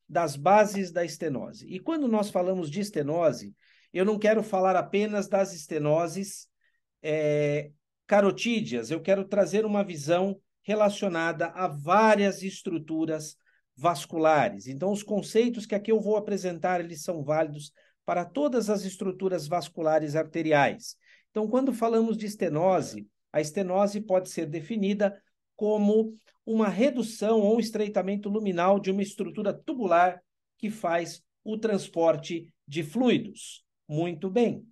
das bases da estenose. E quando nós falamos de estenose, eu não quero falar apenas das estenoses carotídeas, eu quero trazer uma visão relacionada a várias estruturas vasculares. Então, os conceitos que aqui eu vou apresentar, eles são válidos para todas as estruturas vasculares arteriais. Então, quando falamos de estenose, a estenose pode ser definida como uma redução ou um estreitamento luminal de uma estrutura tubular que faz o transporte de fluidos. Muito bem.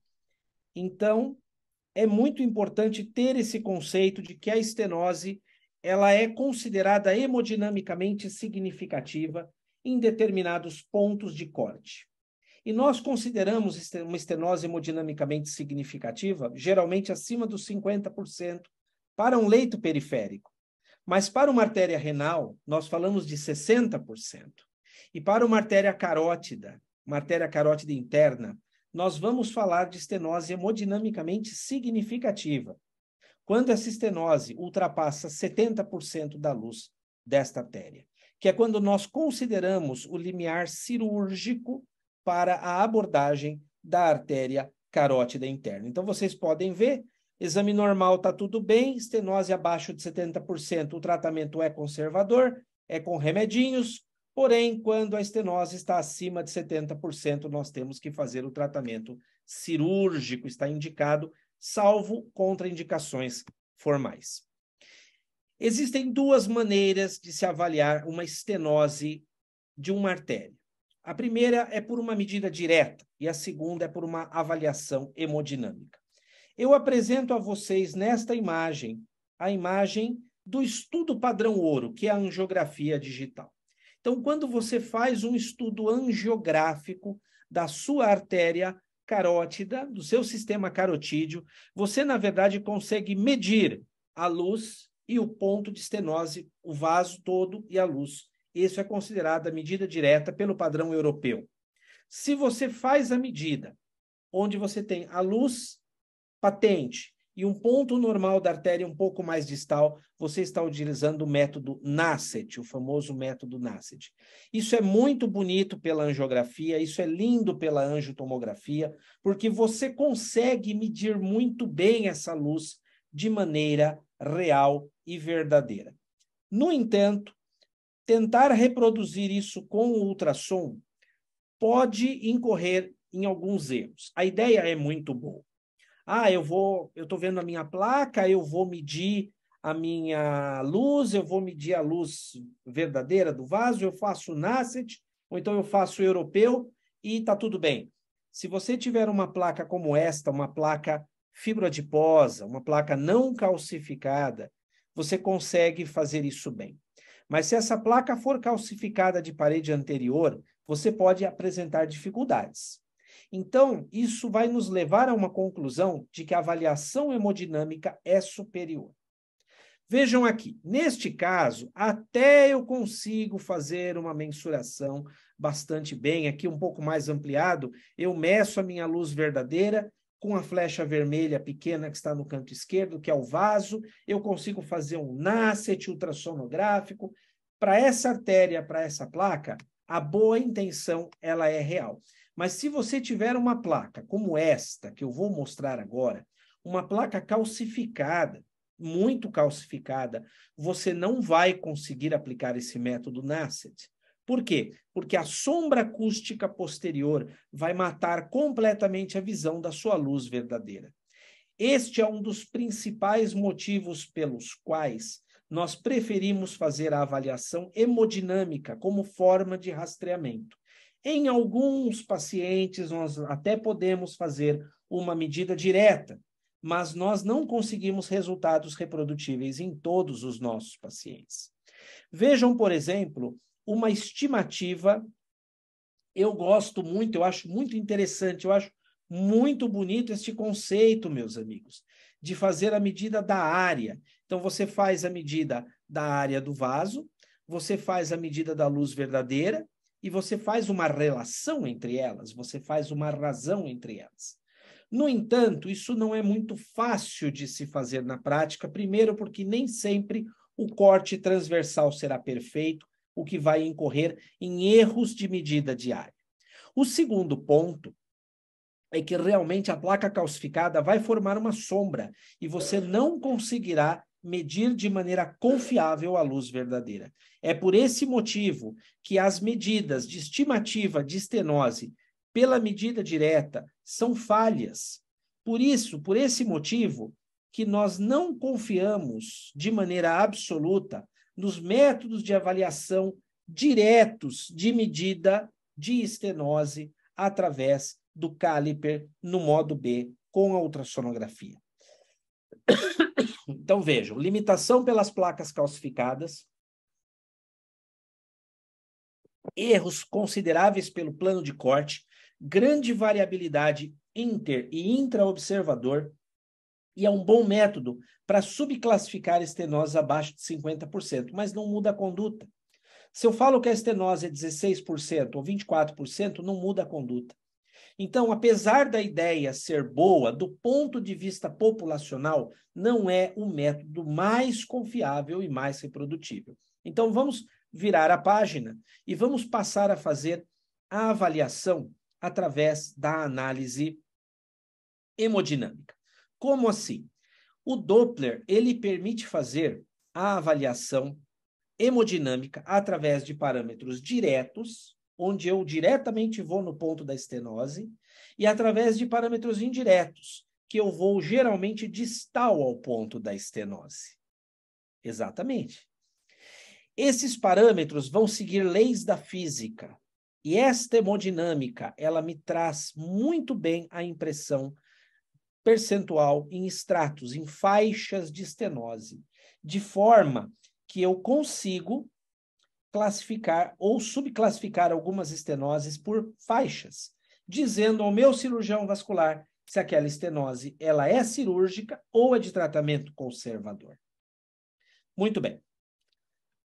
Então, é muito importante ter esse conceito de que a estenose ela é considerada hemodinamicamente significativa em determinados pontos de corte. E nós consideramos uma estenose hemodinamicamente significativa, geralmente acima dos 50%, para um leito periférico. Mas para uma artéria renal, nós falamos de 60%. E para uma artéria carótida interna, nós vamos falar de estenose hemodinamicamente significativa, quando essa estenose ultrapassa 70% da luz desta artéria, que é quando nós consideramos o limiar cirúrgico para a abordagem da artéria carótida interna. Então, vocês podem ver, exame normal está tudo bem, estenose abaixo de 70%, o tratamento é conservador, é com remedinhos, porém, quando a estenose está acima de 70%, nós temos que fazer o tratamento cirúrgico, está indicado, salvo contraindicações formais. Existem duas maneiras de se avaliar uma estenose de uma artéria. A primeira é por uma medida direta e a segunda é por uma avaliação hemodinâmica. Eu apresento a vocês nesta imagem a imagem do estudo padrão ouro, que é a angiografia digital. Então, quando você faz um estudo angiográfico da sua artéria carótida, do seu sistema carotídeo, você, na verdade, consegue medir a luz e o ponto de estenose, o vaso todo e a luz. Isso é considerado a medida direta pelo padrão europeu. Se você faz a medida onde você tem a luz patente e um ponto normal da artéria um pouco mais distal, você está utilizando o método Nacet, o famoso método Nacet. Isso é muito bonito pela angiografia, isso é lindo pela angiotomografia, porque você consegue medir muito bem essa luz de maneira real e verdadeira. No entanto, tentar reproduzir isso com o ultrassom pode incorrer em alguns erros. A ideia é muito boa. Eu estou vendo a minha placa, eu vou medir a minha luz, eu vou medir a luz verdadeira do vaso, eu faço o Nacet, ou então eu faço o europeu e está tudo bem. Se você tiver uma placa como esta, uma placa fibroadiposa, uma placa não calcificada, você consegue fazer isso bem. Mas se essa placa for calcificada de parede anterior, você pode apresentar dificuldades. Então, isso vai nos levar a uma conclusão de que a avaliação hemodinâmica é superior. Vejam aqui, neste caso, até eu consigo fazer uma mensuração bastante bem, aqui um pouco mais ampliado, eu meço a minha luz verdadeira com a flecha vermelha pequena que está no canto esquerdo, que é o vaso, eu consigo fazer um Nacet ultrassonográfico. Para essa artéria, para essa placa, a boa intenção, ela é real. Mas se você tiver uma placa como esta, que eu vou mostrar agora, uma placa calcificada, muito calcificada, você não vai conseguir aplicar esse método Nacet. Por quê? Porque a sombra acústica posterior vai matar completamente a visão da sua luz verdadeira. Este é um dos principais motivos pelos quais nós preferimos fazer a avaliação hemodinâmica como forma de rastreamento. Em alguns pacientes, nós até podemos fazer uma medida direta, mas nós não conseguimos resultados reprodutíveis em todos os nossos pacientes. Vejam, por exemplo, uma estimativa, eu gosto muito, eu acho muito interessante, eu acho muito bonito este conceito, meus amigos, de fazer a medida da área. Então, você faz a medida da área do vaso, você faz a medida da luz verdadeira, e você faz uma relação entre elas, você faz uma razão entre elas. No entanto, isso não é muito fácil de se fazer na prática, primeiro porque nem sempre o corte transversal será perfeito, o que vai incorrer em erros de medida diária. O segundo ponto é que realmente a placa calcificada vai formar uma sombra e você não conseguirá medir de maneira confiável a luz verdadeira. É por esse motivo que as medidas de estimativa de estenose pela medida direta são falhas. Por isso, por esse motivo, que nós não confiamos de maneira absoluta nos métodos de avaliação diretos de medida de estenose através do Caliper no modo B com a ultrassonografia. Então, vejam, limitação pelas placas calcificadas, erros consideráveis pelo plano de corte, grande variabilidade inter- e intra-observador, e é um bom método para subclassificar estenoses abaixo de 50%, mas não muda a conduta. Se eu falo que a estenose é 16% ou 24%, não muda a conduta. Então, apesar da ideia ser boa, do ponto de vista populacional, não é o método mais confiável e mais reprodutível. Então, vamos virar a página e vamos passar a fazer a avaliação através da análise hemodinâmica. Como assim? O Doppler, ele permite fazer a avaliação hemodinâmica através de parâmetros diretos, onde eu diretamente vou no ponto da estenose, e através de parâmetros indiretos, que eu vou geralmente distal ao ponto da estenose. Exatamente. Esses parâmetros vão seguir leis da física, e esta hemodinâmica, ela me traz muito bem a impressão percentual em estratos, em faixas de estenose, de forma que eu consigo classificar ou subclassificar algumas estenoses por faixas, dizendo ao meu cirurgião vascular se aquela estenose ela é cirúrgica ou é de tratamento conservador. Muito bem.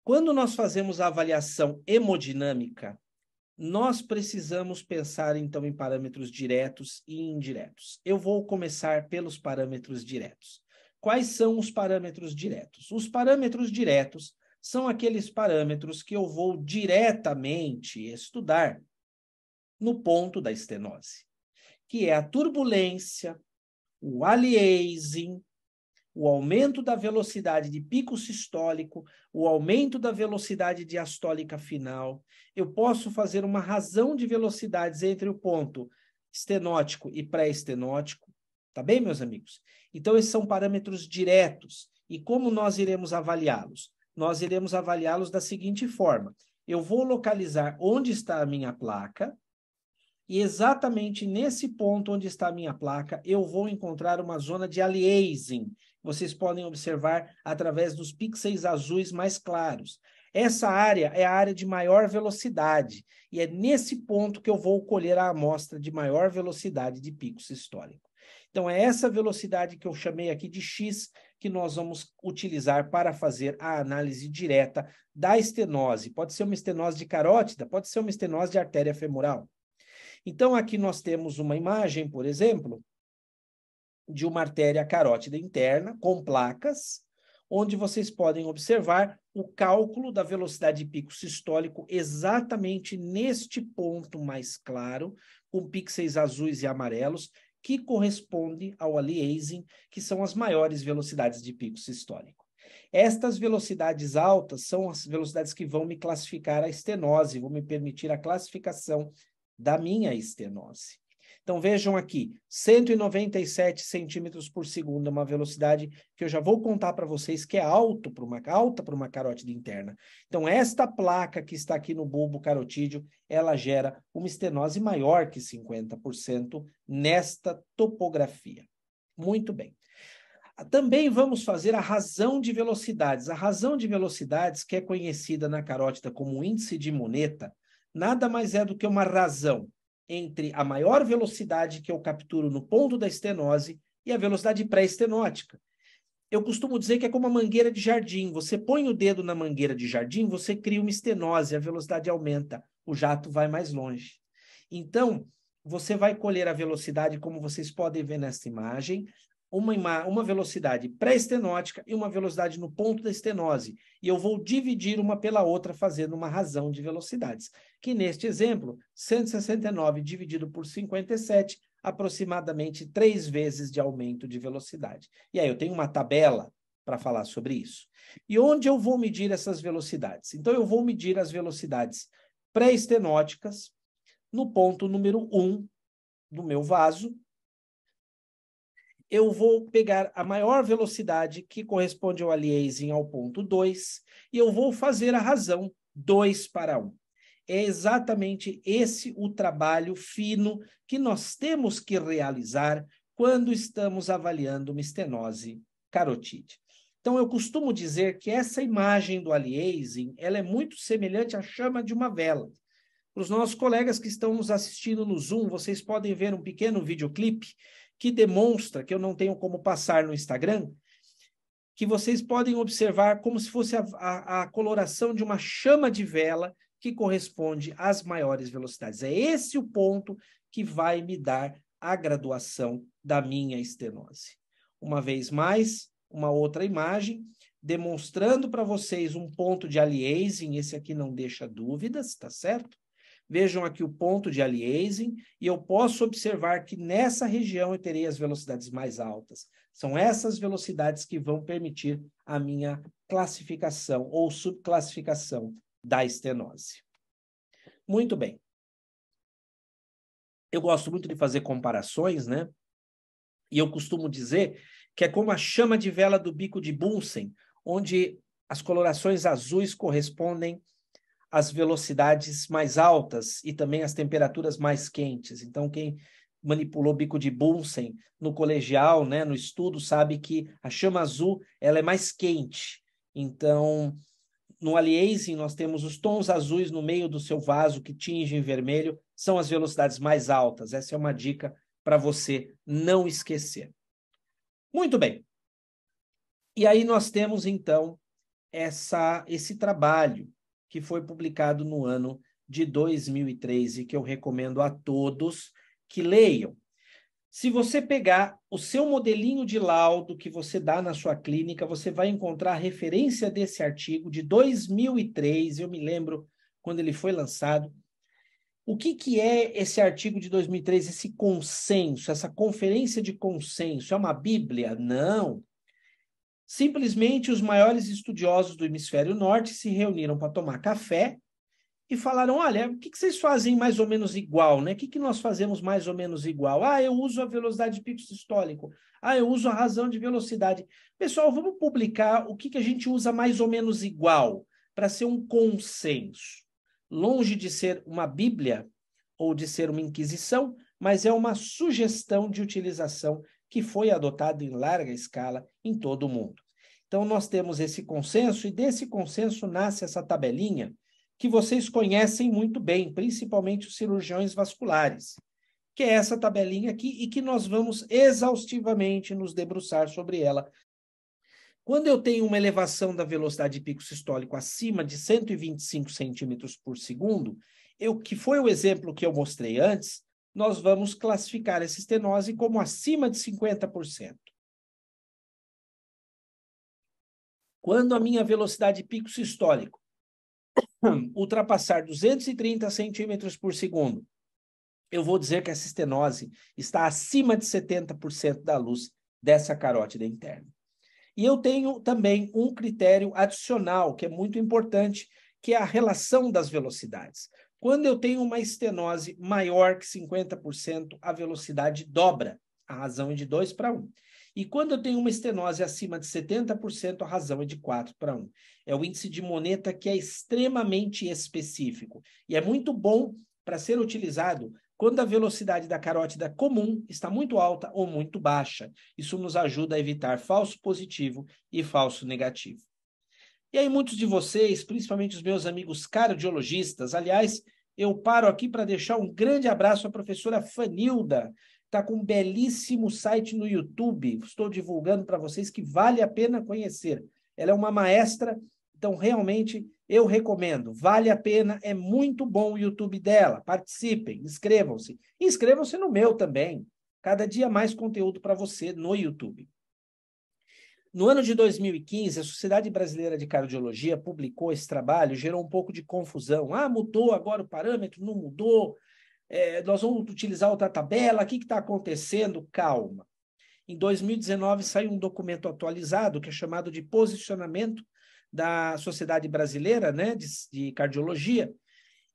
Quando nós fazemos a avaliação hemodinâmica, nós precisamos pensar, então, em parâmetros diretos e indiretos. Eu vou começar pelos parâmetros diretos. Quais são os parâmetros diretos? Os parâmetros diretos são aqueles parâmetros que eu vou diretamente estudar no ponto da estenose, que é a turbulência, o aliasing, o aumento da velocidade de pico sistólico, o aumento da velocidade diastólica final. Eu posso fazer uma razão de velocidades entre o ponto estenótico e pré-estenótico. Tá bem, meus amigos? Então, esses são parâmetros diretos. E como nós iremos avaliá-los? Nós iremos avaliá-los da seguinte forma. Eu vou localizar onde está a minha placa, e exatamente nesse ponto onde está a minha placa, eu vou encontrar uma zona de aliasing. Vocês podem observar através dos pixels azuis mais claros. Essa área é a área de maior velocidade, e é nesse ponto que eu vou colher a amostra de maior velocidade de pico sistólico. Então, é essa velocidade que eu chamei aqui de X que nós vamos utilizar para fazer a análise direta da estenose. Pode ser uma estenose de carótida, pode ser uma estenose de artéria femoral. Então, aqui nós temos uma imagem, por exemplo, de uma artéria carótida interna com placas, onde vocês podem observar o cálculo da velocidade de pico sistólico exatamente neste ponto mais claro, com pixels azuis e amarelos, que corresponde ao aliasing, que são as maiores velocidades de pico sistólico. Estas velocidades altas são as velocidades que vão me classificar a estenose, vão me permitir a classificação da minha estenose. Então, vejam aqui, 197 centímetros por segundo, uma velocidade que eu já vou contar para vocês que é alta para uma carótida interna. Então, esta placa que está aqui no bulbo carotídeo, ela gera uma estenose maior que 50% nesta topografia. Muito bem. Também vamos fazer a razão de velocidades. A razão de velocidades, que é conhecida na carótida como índice de Moneta, nada mais é do que uma razão entre a maior velocidade que eu capturo no ponto da estenose e a velocidade pré-estenótica. Eu costumo dizer que é como uma mangueira de jardim. Você põe o dedo na mangueira de jardim, você cria uma estenose, a velocidade aumenta, o jato vai mais longe. Então, você vai colher a velocidade, como vocês podem ver nesta imagem, uma velocidade pré-estenótica e uma velocidade no ponto da estenose. E eu vou dividir uma pela outra, fazendo uma razão de velocidades. Que neste exemplo, 169 dividido por 57, aproximadamente 3 vezes de aumento de velocidade. E aí eu tenho uma tabela para falar sobre isso. E onde eu vou medir essas velocidades? Então, eu vou medir as velocidades pré-estenóticas no ponto número 1 do meu vaso. Eu vou pegar a maior velocidade, que corresponde ao aliasing ao ponto 2, e eu vou fazer a razão 2:1. É exatamente esse o trabalho fino que nós temos que realizar quando estamos avaliando uma estenose carotídea. Então, eu costumo dizer que essa imagem do aliasing, ela é muito semelhante à chama de uma vela. Para os nossos colegas que estão nos assistindo no Zoom, vocês podem ver um pequeno videoclipe que demonstra, que eu não tenho como passar no Instagram, que vocês podem observar como se fosse a coloração de uma chama de vela que corresponde às maiores velocidades. É esse o ponto que vai me dar a graduação da minha estenose. Uma vez mais, uma outra imagem, demonstrando para vocês um ponto de aliasing, esse aqui não deixa dúvidas, tá certo? Vejam aqui o ponto de aliasing, e eu posso observar que nessa região eu terei as velocidades mais altas. São essas velocidades que vão permitir a minha classificação ou subclassificação da estenose. Muito bem. Eu gosto muito de fazer comparações, né? E eu costumo dizer que é como a chama de vela do bico de Bunsen, onde as colorações azuis correspondem as velocidades mais altas e também as temperaturas mais quentes. Então, quem manipulou bico de Bunsen no colegial, né, no estudo, sabe que a chama azul ela é mais quente. Então, no aliasing, nós temos os tons azuis no meio do seu vaso que tingem vermelho, são as velocidades mais altas. Essa é uma dica para você não esquecer. Muito bem. E aí nós temos, então, esse trabalho que foi publicado no ano de 2003 e que eu recomendo a todos que leiam. Se você pegar o seu modelinho de laudo que você dá na sua clínica, você vai encontrar a referência desse artigo de 2003, eu me lembro quando ele foi lançado. O que é esse artigo de 2003, esse consenso, essa conferência de consenso? É uma bíblia? Não. Simplesmente os maiores estudiosos do hemisfério norte se reuniram para tomar café e falaram, olha, o que vocês fazem mais ou menos igual, né? O que nós fazemos mais ou menos igual? Ah, eu uso a velocidade de pico sistólico. Ah, eu uso a razão de velocidade. Pessoal, vamos publicar o que a gente usa mais ou menos igual, para ser um consenso. Longe de ser uma bíblia ou de ser uma inquisição, mas é uma sugestão de utilização que foi adotada em larga escala em todo o mundo. Então, nós temos esse consenso, e desse consenso nasce essa tabelinha que vocês conhecem muito bem, principalmente os cirurgiões vasculares, que é essa tabelinha aqui e que nós vamos exaustivamente nos debruçar sobre ela. Quando eu tenho uma elevação da velocidade de pico sistólico acima de 125 centímetros por segundo, que foi o exemplo que eu mostrei antes, nós vamos classificar essa estenose como acima de 50%. Quando a minha velocidade de pico sistólico ultrapassar 230 centímetros por segundo, eu vou dizer que essa estenose está acima de 70% da luz dessa carótida interna. E eu tenho também um critério adicional, que é muito importante, que é a relação das velocidades. Quando eu tenho uma estenose maior que 50%, a velocidade dobra. A razão é de 2:1. E quando eu tenho uma estenose acima de 70%, a razão é de 4:1. É o índice de Moneta, que é extremamente específico. E é muito bom para ser utilizado quando a velocidade da carótida comum está muito alta ou muito baixa. Isso nos ajuda a evitar falso positivo e falso negativo. E aí muitos de vocês, principalmente os meus amigos cardiologistas, aliás, eu paro aqui para deixar um grande abraço à professora Fanilda, está com um belíssimo site no YouTube, estou divulgando para vocês que vale a pena conhecer. Ela é uma maestra, então realmente eu recomendo, vale a pena, é muito bom o YouTube dela, participem, inscrevam-se. Inscrevam-se no meu também, Cada dia mais conteúdo para você no YouTube. No ano de 2015, a Sociedade Brasileira de Cardiologia publicou esse trabalho, gerou um pouco de confusão. Ah, mudou agora o parâmetro? Não mudou? Nós vamos utilizar outra tabela? O que está acontecendo? Calma. Em 2019, saiu um documento atualizado, que é chamado de Posicionamento da Sociedade Brasileira, né, de Cardiologia,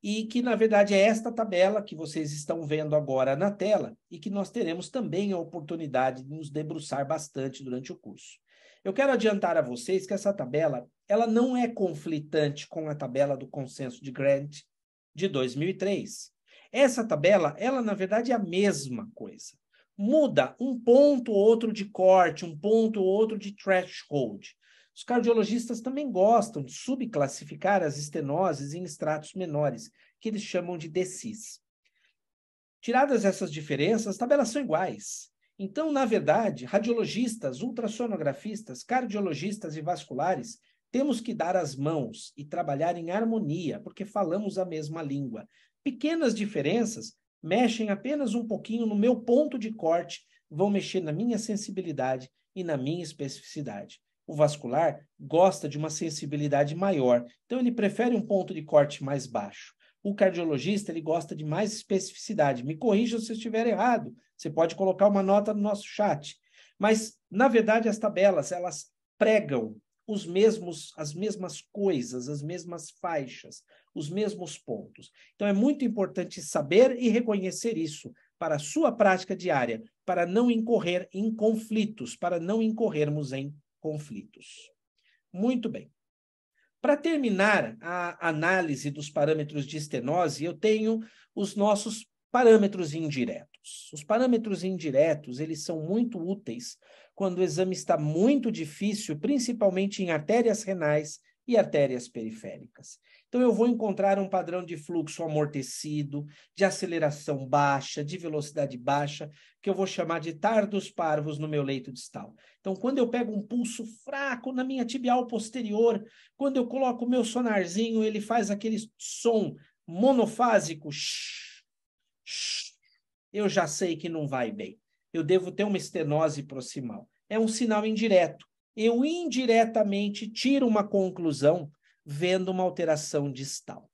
e que, na verdade, é esta tabela que vocês estão vendo agora na tela e que nós teremos também a oportunidade de nos debruçar bastante durante o curso. Eu quero adiantar a vocês que essa tabela ela não é conflitante com a tabela do consenso de Grant de 2003. Essa tabela, ela, na verdade, é a mesma coisa. Muda um ponto ou outro de corte, um ponto ou outro de threshold. Os cardiologistas também gostam de subclassificar as estenoses em estratos menores, que eles chamam de DCIS. Tiradas essas diferenças, as tabelas são iguais. Então, na verdade, radiologistas, ultrassonografistas, cardiologistas e vasculares, temos que dar as mãos e trabalhar em harmonia, porque falamos a mesma língua. Pequenas diferenças mexem apenas um pouquinho no meu ponto de corte, vão mexer na minha sensibilidade e na minha especificidade. O vascular gosta de uma sensibilidade maior, então ele prefere um ponto de corte mais baixo. O cardiologista, ele gosta de mais especificidade. Me corrija se eu estiver errado. Você pode colocar uma nota no nosso chat. Mas, na verdade, as tabelas, elas pregam as mesmas coisas, as mesmas faixas, os mesmos pontos. Então, é muito importante saber e reconhecer isso para a sua prática diária, para não incorrer em conflitos, para não incorrermos em conflitos. Muito bem. Para terminar a análise dos parâmetros de estenose, eu tenho os nossos parâmetros indiretos. Os parâmetros indiretos, eles são muito úteis quando o exame está muito difícil, principalmente em artérias renais e artérias periféricas. Então, eu vou encontrar um padrão de fluxo amortecido, de aceleração baixa, de velocidade baixa, que eu vou chamar de tardos parvos no meu leito distal. Então, quando eu pego um pulso fraco na minha tibial posterior, quando eu coloco o meu sonarzinho, ele faz aquele som monofásico, eu já sei que não vai bem. Eu devo ter uma estenose proximal. É um sinal indireto. Eu indiretamente tiro uma conclusão vendo uma alteração distal.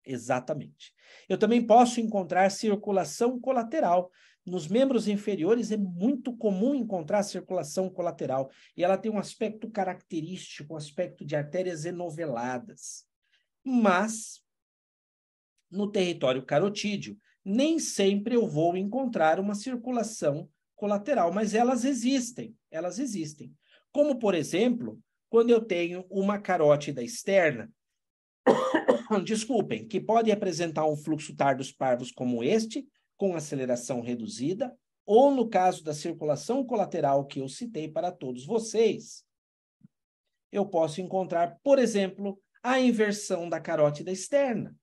Exatamente. Eu também posso encontrar circulação colateral. Nos membros inferiores é muito comum encontrar circulação colateral e ela tem um aspecto característico, um aspecto de artérias enoveladas. Mas, no território carotídeo, nem sempre eu vou encontrar uma circulação colateral, mas elas existem. Como, por exemplo, quando eu tenho uma carótida externa, desculpem, que pode apresentar um fluxo tardos parvos como este, com aceleração reduzida, ou no caso da circulação colateral que eu citei para todos vocês, eu posso encontrar, por exemplo, a inversão da carótida externa.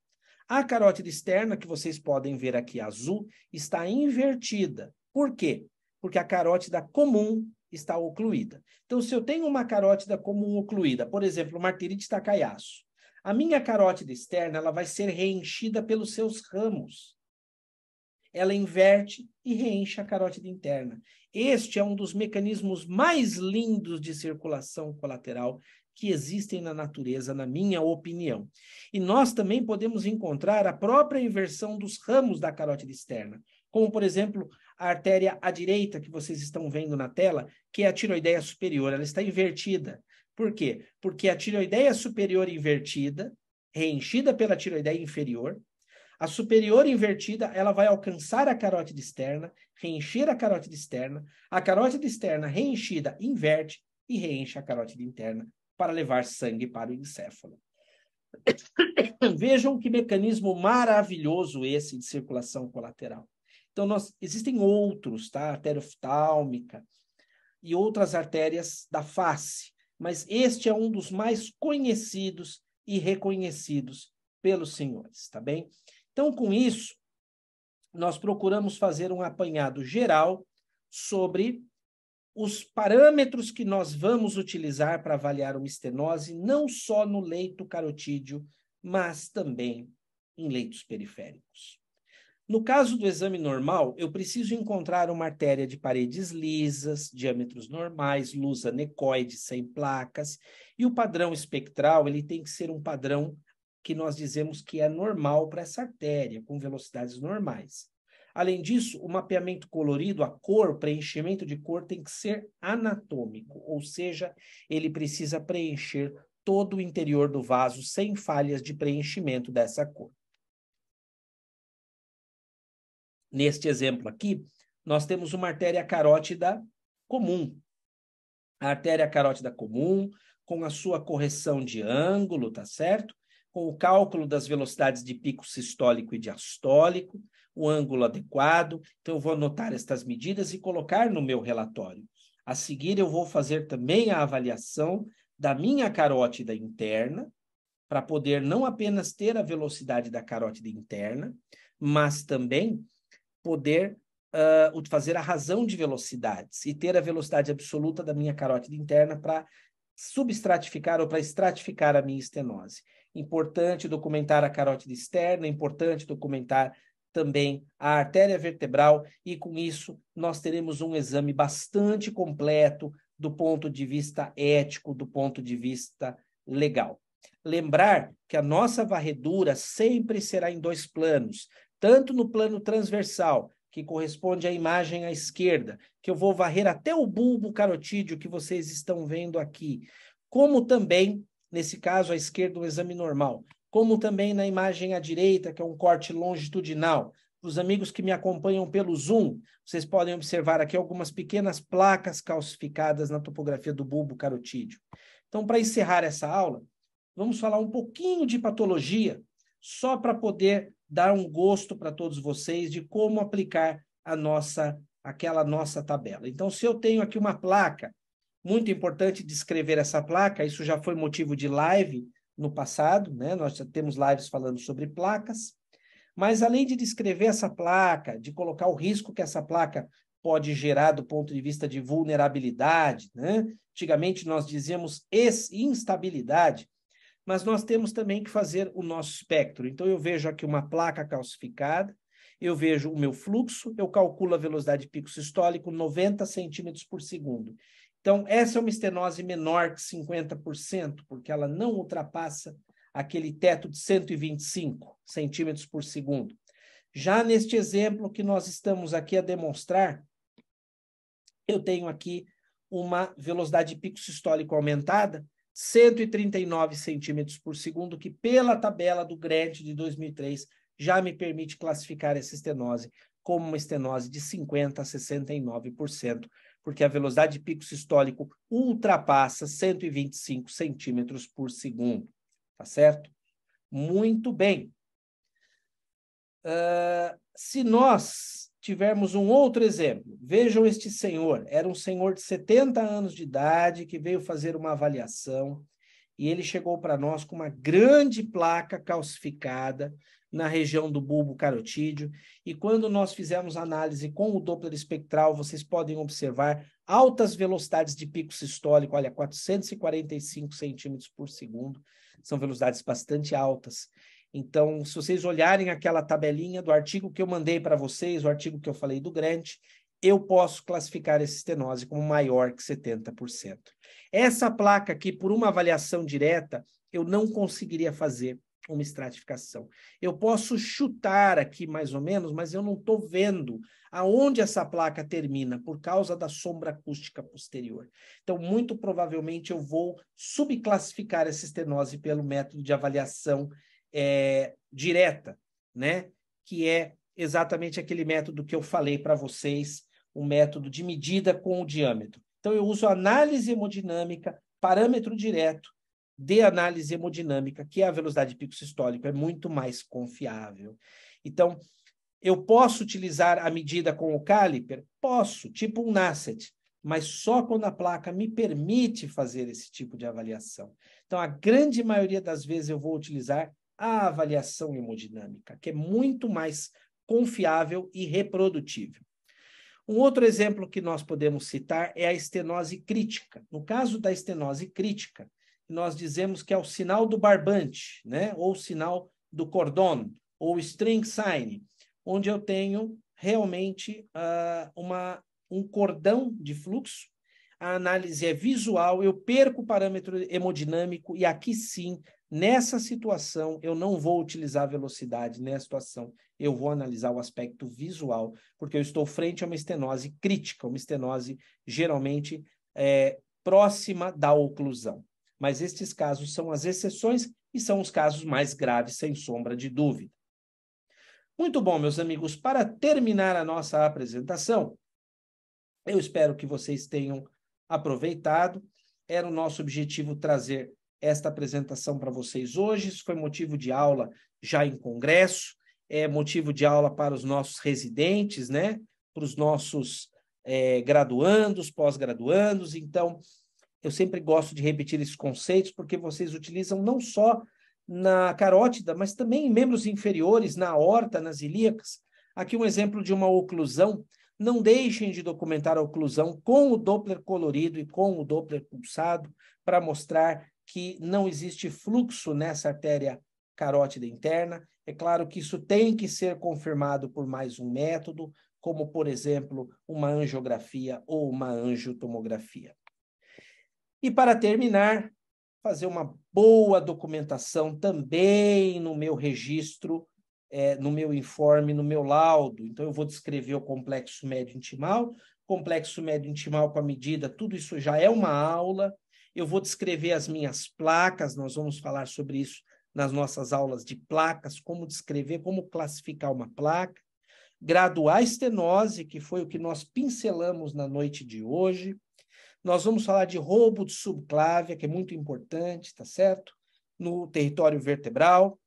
A carótida externa, que vocês podem ver aqui azul, está invertida. Por quê? Porque a carótida comum está ocluída. Então, se eu tenho uma carótida comum ocluída, por exemplo, uma arterite Takayasu, a minha carótida externa ela vai ser reenchida pelos seus ramos. Ela inverte e reenche a carótida interna. Este é um dos mecanismos mais lindos de circulação colateral que existem na natureza, na minha opinião. E nós também podemos encontrar a própria inversão dos ramos da carótida externa, como, por exemplo, a artéria à direita, que vocês estão vendo na tela, que é a tireoideia superior, ela está invertida. Por quê? Porque a tireoideia superior invertida, reenchida pela tireoideia inferior, a superior invertida, ela vai alcançar a carótida externa, reencher a carótida externa reenchida inverte e reenche a carótida interna para levar sangue para o encéfalo. Vejam que mecanismo maravilhoso esse de circulação colateral. Então, existem outros, tá? Artéria oftálmica e outras artérias da face, mas este é um dos mais conhecidos e reconhecidos pelos senhores, tá bem? Então, com isso, nós procuramos fazer um apanhado geral sobre os parâmetros que nós vamos utilizar para avaliar uma estenose, não só no leito carotídeo, mas também em leitos periféricos. No caso do exame normal, eu preciso encontrar uma artéria de paredes lisas, diâmetros normais, luz anecoide, sem placas, e o padrão espectral ele tem que ser um padrão que nós dizemos que é normal para essa artéria, com velocidades normais. Além disso, o mapeamento colorido, a cor, o preenchimento de cor tem que ser anatômico, ou seja, ele precisa preencher todo o interior do vaso sem falhas de preenchimento dessa cor. Neste exemplo aqui, nós temos uma artéria carótida comum. A artéria carótida comum, com a sua correção de ângulo, tá certo? Com o cálculo das velocidades de pico sistólico e diastólico, o ângulo adequado. Então, eu vou anotar estas medidas e colocar no meu relatório. A seguir, eu vou fazer também a avaliação da minha carótida interna, para poder não apenas ter a velocidade da carótida interna, mas também poder fazer a razão de velocidades e ter a velocidade absoluta da minha carótida interna para substratificar ou para estratificar a minha estenose. Importante documentar a carótida externa, importante documentar também a artéria vertebral, e com isso nós teremos um exame bastante completo do ponto de vista ético, do ponto de vista legal. Lembrar que a nossa varredura sempre será em 2 planos, tanto no plano transversal, que corresponde à imagem à esquerda, que eu vou varrer até o bulbo carotídeo que vocês estão vendo aqui, como também, nesse caso, à esquerda, um exame normal, como também na imagem à direita, que é um corte longitudinal. Os amigos que me acompanham pelo Zoom, vocês podem observar aqui algumas pequenas placas calcificadas na topografia do bulbo carotídeo. Então, para encerrar essa aula, vamos falar um pouquinho de patologia, só para poder dar um gosto para todos vocês de como aplicar aquela nossa tabela. Então, se eu tenho aqui uma placa, muito importante descrever essa placa, isso já foi motivo de live no passado, né? Nós já temos lives falando sobre placas, mas além de descrever essa placa, de colocar o risco que essa placa pode gerar do ponto de vista de vulnerabilidade, né? Antigamente nós dizíamos instabilidade, mas nós temos também que fazer o nosso espectro. Então, eu vejo aqui uma placa calcificada, eu vejo o meu fluxo, eu calculo a velocidade de pico sistólico, 90 centímetros por segundo. Então, essa é uma estenose menor que 50%, porque ela não ultrapassa aquele teto de 125 centímetros por segundo. Já neste exemplo que nós estamos aqui a demonstrar, eu tenho aqui uma velocidade de pico sistólico aumentada, 139 centímetros por segundo, que pela tabela do GRANT de 2003 já me permite classificar essa estenose como uma estenose de 50% a 69%, porque a velocidade de pico sistólico ultrapassa 125 centímetros por segundo. Tá certo? Muito bem. Se nós tivermos um outro exemplo, vejam este senhor, era um senhor de 70 anos de idade que veio fazer uma avaliação e ele chegou para nós com uma grande placa calcificada na região do bulbo carotídeo, e quando nós fizemos análise com o Doppler espectral, vocês podem observar altas velocidades de pico sistólico, olha, 445 centímetros por segundo, são velocidades bastante altas. Então, se vocês olharem aquela tabelinha do artigo que eu mandei para vocês, o artigo que eu falei do GRANT, eu posso classificar essa estenose como maior que 70%. Essa placa aqui, por uma avaliação direta, eu não conseguiria fazer uma estratificação. Eu posso chutar aqui mais ou menos, mas eu não estou vendo aonde essa placa termina por causa da sombra acústica posterior. Então, muito provavelmente, eu vou subclassificar essa estenose pelo método de avaliação direta, né? Que é exatamente aquele método que eu falei para vocês, o método de medida com o diâmetro. Então, eu uso análise hemodinâmica, parâmetro direto de análise hemodinâmica, que é a velocidade de pico sistólico, é muito mais confiável. Então, eu posso utilizar a medida com o caliper? Posso, tipo um NASET, mas só quando a placa me permite fazer esse tipo de avaliação. Então, a grande maioria das vezes eu vou utilizar a avaliação hemodinâmica, que é muito mais confiável e reprodutível. Um outro exemplo que nós podemos citar é a estenose crítica. No caso da estenose crítica, nós dizemos que é o sinal do barbante, né? Ou o sinal do cordon, ou string sign. onde eu tenho realmente um cordão de fluxo. A análise é visual, eu perco o parâmetro hemodinâmico, e aqui sim, nessa situação, eu não vou utilizar a velocidade, nessa situação, eu vou analisar o aspecto visual, porque eu estou frente a uma estenose crítica, uma estenose geralmente próxima da oclusão. Mas estes casos são as exceções e são os casos mais graves, sem sombra de dúvida. Muito bom, meus amigos, para terminar a nossa apresentação, eu espero que vocês tenham aproveitado. Era o nosso objetivo trazer esta apresentação para vocês hoje. Isso foi motivo de aula já em congresso, é motivo de aula para os nossos residentes, né? Para os nossos graduandos, pós-graduandos. Então, eu sempre gosto de repetir esses conceitos, porque vocês utilizam não só na carótida, mas também em membros inferiores, na aorta, nas ilíacas. Aqui um exemplo de uma oclusão. Não deixem de documentar a oclusão com o Doppler colorido e com o Doppler pulsado, para mostrar que não existe fluxo nessa artéria carótida interna. É claro que isso tem que ser confirmado por mais um método, como, por exemplo, uma angiografia ou uma angiotomografia. E para terminar, fazer uma boa documentação também no meu registro, no meu informe, no meu laudo. Então, eu vou descrever o complexo médio-intimal com a medida, tudo isso já é uma aula. Eu vou descrever as minhas placas, nós vamos falar sobre isso nas nossas aulas de placas, como descrever, como classificar uma placa. Graduar a estenose, que foi o que nós pincelamos na noite de hoje. Nós vamos falar de roubo de subclávia, que é muito importante, tá certo? No território vertebral.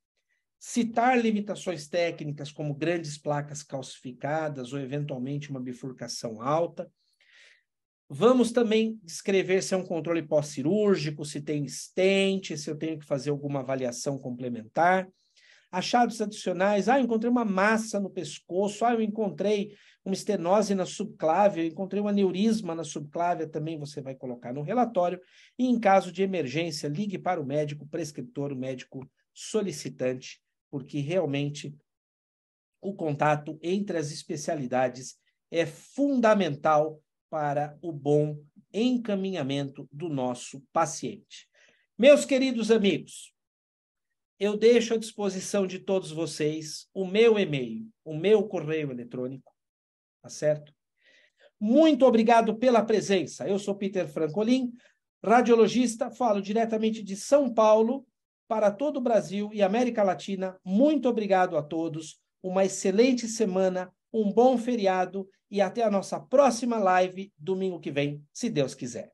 Citar limitações técnicas como grandes placas calcificadas ou, eventualmente, uma bifurcação alta. Vamos também descrever se é um controle pós-cirúrgico, se tem stent, se eu tenho que fazer alguma avaliação complementar. Achados adicionais, encontrei uma massa no pescoço, eu encontrei uma estenose na subclávia, eu encontrei um aneurisma na subclávia, também você vai colocar no relatório. E em caso de emergência, ligue para o médico prescritor, o médico solicitante, porque realmente o contato entre as especialidades é fundamental para o bom encaminhamento do nosso paciente. Meus queridos amigos, eu deixo à disposição de todos vocês o meu e-mail, o meu correio eletrônico, tá certo? Muito obrigado pela presença. Eu sou Peter Francolin, radiologista, falo diretamente de São Paulo para todo o Brasil e América Latina. Muito obrigado a todos, uma excelente semana, um bom feriado e até a nossa próxima live domingo que vem, se Deus quiser.